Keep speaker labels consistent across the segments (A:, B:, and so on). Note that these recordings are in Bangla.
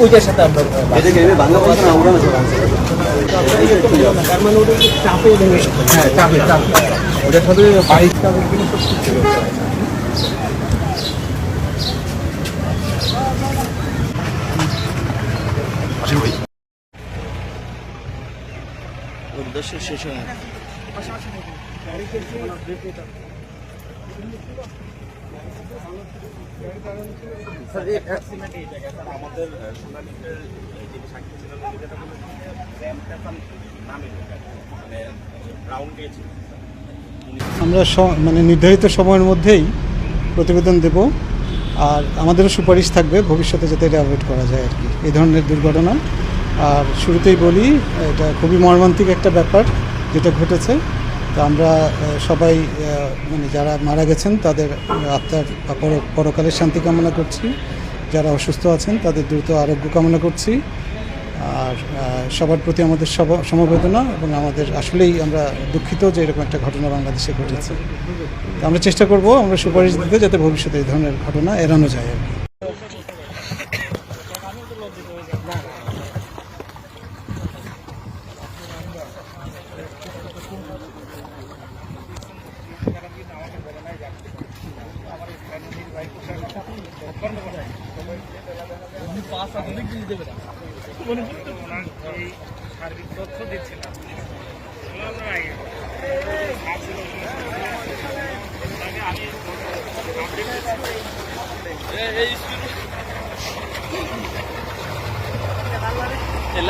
A: ওইটার সাথে আমরা চাপে ভেঙে, হ্যাঁ চাপে চাপে ওটার সাথে বাইক চাপের কিন্তু সব কিছু শেষ হয়
B: আমরা মানে নির্ধারিত সময়ের মধ্যেই প্রতিবেদন দেব, আর আমাদেরও সুপারিশ থাকবে ভবিষ্যতে যাতে এটা অ্যাভয়েড করা যায় আর কি এই ধরনের দুর্ঘটনা। আর শুরুতেই বলি, এটা খুবই মর্মান্তিক একটা ব্যাপার যেটা ঘটেছে। তো আমরা সবাই মানে যারা মারা গেছেন তাদের আত্মার পরকালের শান্তি কামনা করছি, যারা অসুস্থ আছেন তাদের দ্রুত আরোগ্য কামনা করছি। আর সবার প্রতি আমাদের সমবেদনা, এবং আমাদের আসলেই আমরা দুঃখিত যে এরকম একটা ঘটনা বাংলাদেশে ঘটেছে। আমরা চেষ্টা করব আমরা সুপারিশ দিতে যাতে ভবিষ্যতে এই ধরনের ঘটনা এড়ানো যায় আর কি।
C: সার্বিক তথ্য দিচ্ছিলাম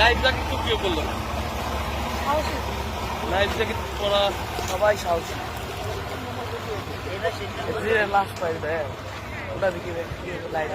C: লাইফ জ্যাকেট তো কেউ করলো না, লাইফ জ্যাকেট পরা সবাই সাহসী। লাস্ট পাই দেয় ওটা দিকে লাইফ